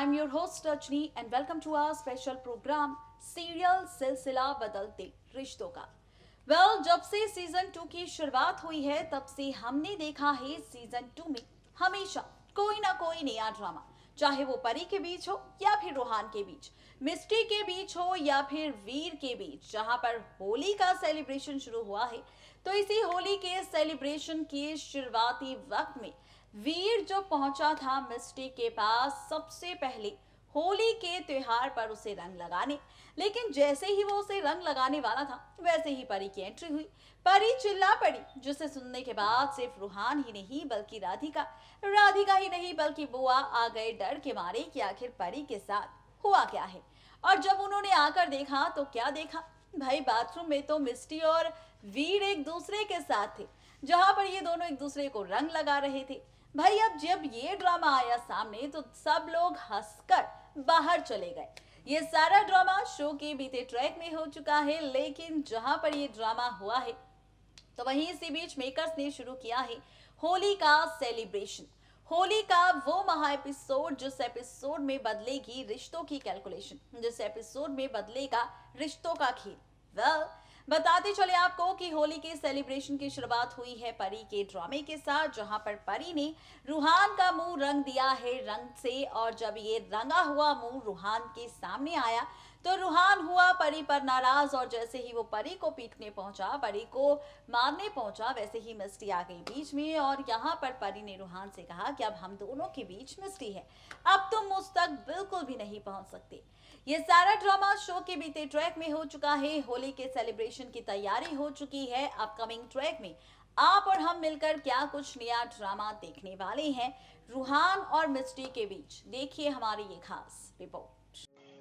I'm your host Rajni and welcome to our special program serial सिलसिला बदलते रिश्तों का। जब से सीजन 2 की शुरुआत हुई है तब से हमने देखा है सीजन 2 में हमेशा कोई ना कोई नया ड्रामा, चाहे वो परी के बीच हो या फिर रूहान के बीच, मिस्ट्री के बीच हो या फिर वीर के बीच। जहां पर होली का सेलिब्रेशन शुरू हुआ है तो इसी होली के सेलिब्रेशन के शुरुआती वक्त में वीर जो पहुंचा था मिस्ट्री के पास सबसे पहले होली के त्योहार पर उसे रंग लगाने, लेकिन जैसे ही वो उसे रंग लगाने वाला था वैसे ही परी की एंट्री हुई। परी चिल्ला पड़ी, जिसे सुनने के बाद सिर्फ रूहान ही नहीं बल्कि राधिका ही नहीं बल्कि बुआ आ गए डर के मारे कि आखिर परी के साथ हुआ क्या है। और जब उन्होंने आकर देखा तो क्या देखा भाई, बाथरूम में तो मिस्टी और वीर एक दूसरे के साथ थे, जहां पर ये दोनों एक दूसरे को रंग लगा रहे थे। भाई अब जब ये ड्रामा आया सामने तो सब लोग हंसकर बाहर चले गए। ये सारा ड्रामा शो के बीते ट्रैक में हो चुका है, लेकिन जहां पर ये ड्रामा हुआ है तो वहीं इसी बीच मेकर्स ने शुरू किया है होली का सेलिब्रेशन। होली का वो महा एपिसोड जिस एपिसोड में बदलेगी रिश्तों की कैलकुलेशन, जिस एपिसोड में बदलेगा रिश्तों का खेल। बताते चले आपको कि होली के सेलिब्रेशन की शुरुआत हुई है परी के ड्रामे के साथ, जहां पर परी ने रूहान का मुंह रंग दिया है रंग से। और जब ये रंगा हुआ मुंह रूहान के सामने आया तो रूहान हुआ परी पर नाराज, और जैसे ही वो परी को पीटने पहुंचा, परी को मारने पहुंचा, वैसे ही मिस्टी आ गई बीच में। और यहाँ पर परी ने रूहान से कहा कि अब हम दोनों के बीच मिस्टी है, अब तुम मुझ तक बिल्कुल भी नहीं पहुंच सकते। ये सारा ड्रामा शो के बीते ट्रैक में हो चुका है। होली के सेलिब्रेशन की तैयारी हो चुकी है। अपकमिंग ट्रैक में आप और हम मिलकर क्या कुछ नया ड्रामा देखने वाले हैं रूहान और मिस्टी के बीच, देखिए हमारी ये खास रिपोर्ट।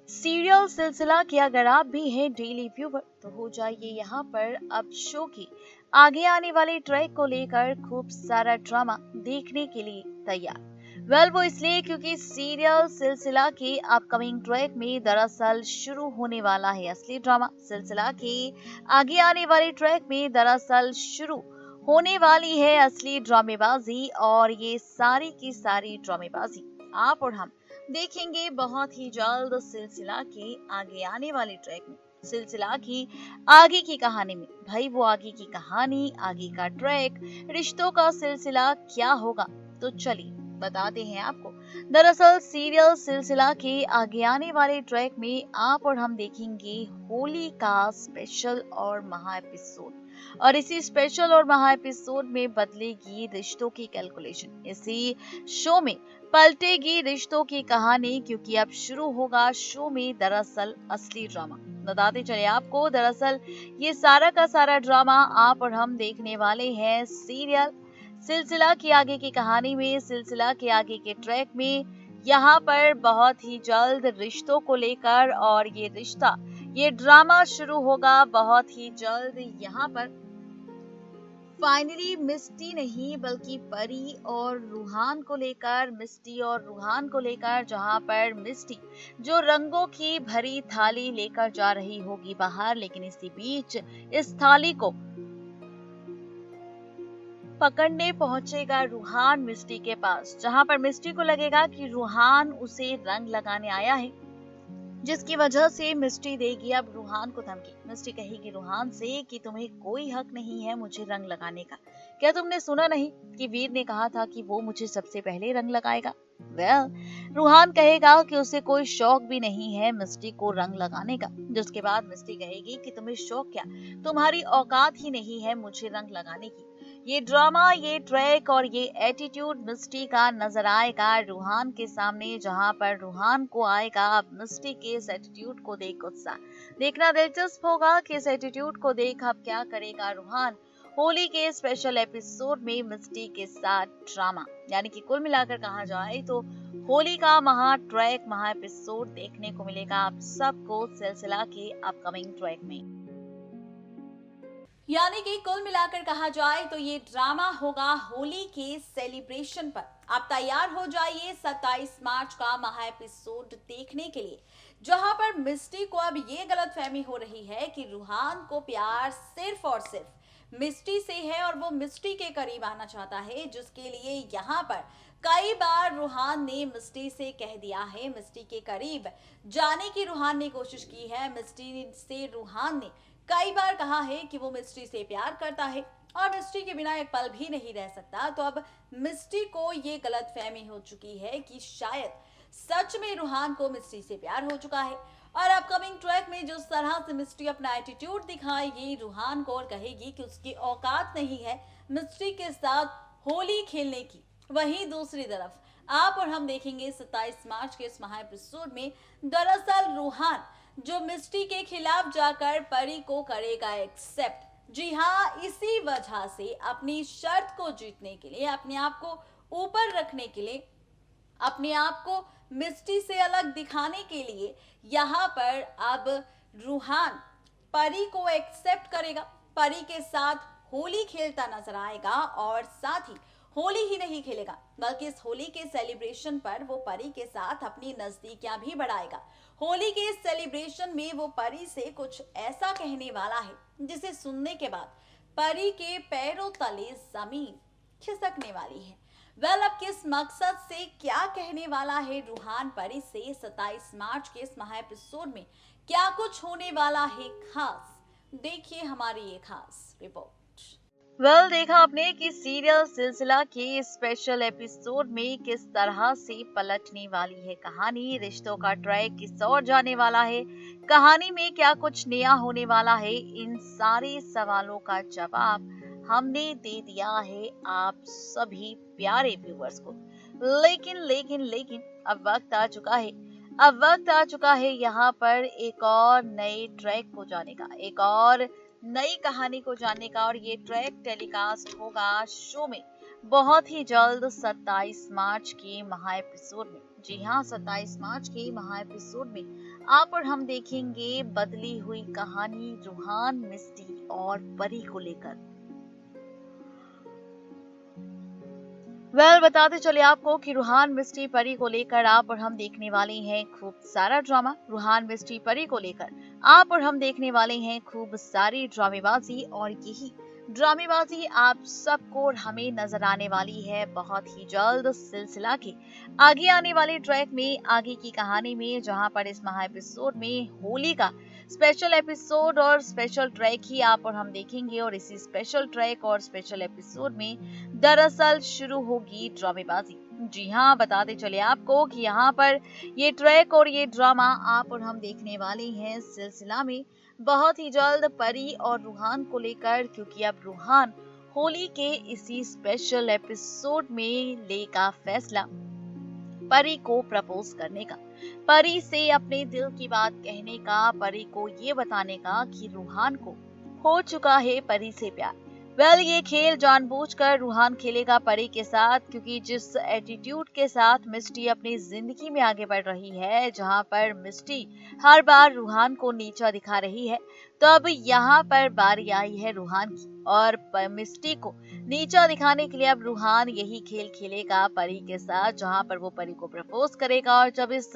सीरियल सिलसिला के अगर आप भी हैं डेली व्यूवर तो हो जाइए यहाँ पर अब शो की आगे आने वाले ट्रैक को लेकर खूब सारा ड्रामा देखने के लिए तैयार। वो इसलिए क्योंकि सीरियल सिलसिला के अपकमिंग ट्रैक में दरअसल शुरू होने वाला है असली ड्रामा। सिलसिला के आगे आने वाले ट्रैक में दरअसल शुरू होने वाली है असली ड्रामेबाजी, और ये सारी की सारी ड्रामेबाजी आप और हम देखेंगे बहुत ही जल्द सिलसिला के आगे आने वाले ट्रैक में। सिलसिला की आगे की कहानी में भाई वो आगे की कहानी, आगे का ट्रैक, रिश्तों का सिलसिला क्या होगा, तो चलिए बताते हैं आपको। दरअसल सीरियल सिलसिला के आगे आने वाले ट्रैक में आप और हम देखेंगे होली का स्पेशल और महा एपिसोड, और इसी स्पेशल और महा एपिसोड में बदलेगी रिश्तों की कैलकुलेशन। इसी शो में पलटेगी रिश्तों की कहानी, क्योंकि अब शुरू होगा शो में दरअसल असली ड्रामा। बताते चले आपको, दरअसल ये सारा का सारा ड्रामा आप और हम देखने वाले हैं सीरियल सिलसिला की आगे की कहानी में, सिलसिला के आगे के ट्रैक में। यहाँ पर बहुत ही जल्द रिश्तों को लेकर, और ये रिश्ता, ये ड्रामा शुरू होगा बहुत ही जल्द। यहाँ पर फाइनली मिस्टी नहीं बल्कि परी और रूहान को लेकर, मिस्टी और रूहान को लेकर, जहां पर मिस्टी जो रंगों की भरी थाली लेकर जा रही होगी बाहर, लेकिन इसी बीच इस थाली को पकड़ने पहुंचेगा रूहान मिस्टी के पास, जहां पर मिस्टी को लगेगा कि रूहान उसे रंग लगाने आया है, जिसकी वजह से मिस्टी देगी अब रूहान को धमकी। मिस्टी कहेगी रूहान से कि तुम्हें कोई हक नहीं है मुझे रंग लगाने का। क्या तुमने सुना नहीं कि वीर ने कहा था कि वो मुझे सबसे पहले रंग लगाएगा? रूहान कहेगा कि उसे कोई शौक भी नहीं है मिस्टी को रंग लगाने का, जिसके बाद मिस्टी कहेगी कि तुम्हें शौक क्या, तुम्हारी औकात ही नहीं है मुझे रंग लगाने की। ये ड्रामा, ये ट्रैक और ये एटीट्यूड मिस्टी का नजर आएगा रूहान के सामने, जहां पर रूहान को आएगा अब मिस्टी के इस एटीट्यूड को देख गुस्सा। देखना दिलचस्प होगा कि इस एटीट्यूड को देख अब क्या करेगा रूहान होली के स्पेशल एपिसोड में मिस्टी के साथ ड्रामा। यानी कि कुल मिलाकर कहा जाए तो होली का महा ट्रैक, महा एपिसोड देखने को मिलेगा आप सबको सिलसिला के अपकमिंग ट्रैक में। यानी कि कुल मिलाकर कहा जाए तो ये ड्रामा होगा होली के सेलिब्रेशन पर। आप तैयार हो जाइए 27 मार्च का महा एपिसोड देखने के लिए, जहां पर मिस्टी को अब ये गलतफहमी हो रही है कि रूहान को प्यार सिर्फ और सिर्फ मिस्टी से है और वो मिस्टी के करीब आना चाहता है, जिसके लिए यहाँ पर कई बार रूहान ने मिस्टी से कह दिया है, मिस्टी के करीब जाने की रूहान ने कोशिश की है। मिस्टी से रूहान ने कई बार कहा है कि वो मिस्टी से प्यार करता है और मिस्टी के बिना एक पल भी नहीं रह सकता। तो अब मिस्टी को ये गलतफहमी हो चुकी है कि शायद सच में रूहान को मिस्टी से प्यार हो चुका है। और अपकमिंग ट्रैक में जिस तरह से मिस्टी अपना एटीट्यूड दिखाएगी रूहान को और कहेगी कि उसकी औकात नहीं है मिस्टी के साथ होली खेलने की, वहीं दूसरी तरफ आप और हम देखेंगे 27 मार्च के इस महा एपिसोड में दरअसल रूहान जो मिस्टी के खिलाफ जाकर परी को करेगा एक्सेप्ट। जी हाँ, इसी वजह से अपनी शर्त को जीतने के लिए, अपने आप को ऊपर रखने के लिए, अपने आप को मिस्टी से अलग दिखाने के लिए यहाँ पर अब रूहान परी को एक्सेप्ट करेगा, परी के साथ होली खेलता नजर आएगा और साथ ही होली ही नहीं खेलेगा बल्कि इस होली के सेलिब्रेशन पर वो परी के साथ अपनी नजदीकियां भी बढ़ाएगा। होली के इस सेलिब्रेशन में वो परी से कुछ ऐसा कहने वाला है जिसे सुनने के बाद परी के पैरों तले जमीन खिसकने वाली है। अब किस मकसद से क्या कहने वाला है रूहान परी से 27 मार्च के इस महा एपिसोड में क्या कुछ होने वाला है खास, देखिए हमारी ये खास रिपोर्ट। देखा आपने कि सीरियल सिलसिला के स्पेशल एपिसोड में किस तरह से पलटने वाली है कहानी, रिश्तों का ट्रैक किस ओर जाने वाला है, कहानी में क्या कुछ नया होने वाला है। इन सारे सवालों का जवाब हमने दे दिया है आप सभी प्यारे व्यूअर्स को। लेकिन लेकिन लेकिन अब वक्त आ चुका है, यहाँ पर एक और नए ट्रैक को जाने का, एक और नई कहानी को जानने का। और ये ट्रैक टेलीकास्ट होगा शो में बहुत ही जल्द 27 मार्च के महा एपिसोड में। जी हाँ, 27 मार्च के महा एपिसोड में आप और हम देखेंगे बदली हुई कहानी रूहान, मिस्टी और परी को लेकर। बताते चले आपको कि रूहान, मिस्टी, परी को लेकर आप और हम देखने वाले हैं खूब सारा ड्रामा। रूहान, मिस्टी, परी को लेकर आप और हम देखने वाले हैं खूब सारी ड्रामेबाजी और यही ड्रामेबाजी आप सबको और हमें नजर आने वाली है बहुत ही जल्द सिलसिला के आगे आने वाले ट्रैक में, आगे की कहानी में, जहां पर इस महा एपिसोड में होली का स्पेशल एपिसोड और स्पेशल ट्रैक ही आप और हम देखेंगे। और इसी स्पेशल ट्रैक और स्पेशल एपिसोड में दरअसल शुरू होगी ड्रामेबाजी। जी हाँ, बताते चले आपको कि यहाँ पर ये ट्रैक और ये ड्रामा आप और हम देखने वाले हैं सिलसिला में बहुत ही जल्द परी और रूहान को लेकर, क्योंकि अब रूहान होली के इसी स्पेशल एपिसोड में लेगा फैसला परी को प्रपोज करने का, परी से अपने दिल की बात कहने का, परी को ये बताने का कि रूहान को हो चुका है परी से प्यार। ये खेल जानबूझकर रूहान खेलेगा परी के साथ, क्योंकि जिस एटीट्यूड के साथ मिस्टी अपनी जिंदगी में आगे बढ़ रही है, जहां पर मिस्टी हर बार रूहान को नीचा दिखा रही है, तो अब यहाँ पर बारी आई है रूहान की और मिस्टी को नीचा दिखाने के लिए अब रूहान यही खेल खेलेगा परी के साथ, जहां पर वो परी को प्रपोज करेगा। और जब इस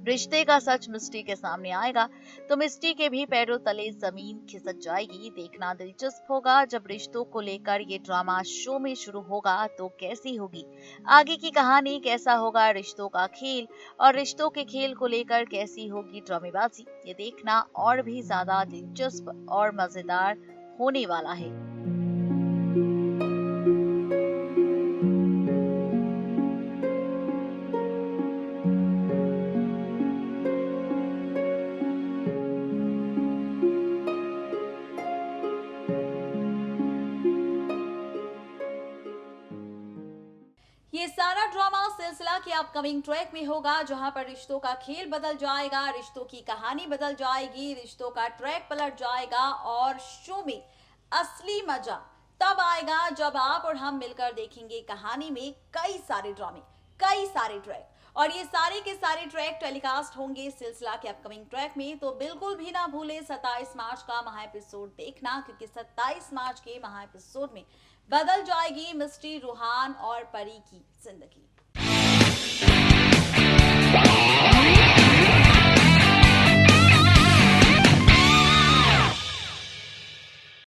रिश्ते का सच मिस्टी के सामने आएगा तो मिस्टी के भी पैरों तले जमीन खिसक जाएगी। देखना दिलचस्प होगा जब रिश्तों को लेकर ये ड्रामा शो में शुरू होगा तो कैसी होगी आगे की कहानी, कैसा होगा रिश्तों का खेल और रिश्तों के खेल को लेकर कैसी होगी ड्रामेबाजी। ये देखना और भी ज्यादा दिलचस्प और मजेदार होने वाला है। ये सारा ड्रामा सिलसिला के अपकमिंग ट्रैक में होगा, जहां पर रिश्तों का खेल बदल जाएगा, रिश्तों की कहानी बदल जाएगी, रिश्तों का ट्रैक पलट जाएगा और शो में असली मजा तब आएगा जब आप और हम मिलकर देखेंगे कहानी में कई सारे ड्रामे, कई सारे ट्रैक। और ये सारे के सारे ट्रैक टेलीकास्ट होंगे सिलसिला के अपकमिंग ट्रैक में। तो बिल्कुल भी ना भूले 27 मार्च का महा एपिसोड देखना, क्योंकि 27 मार्च के महा एपिसोड में बदल जाएगी मिस्टी, रूहान और परी की जिंदगी।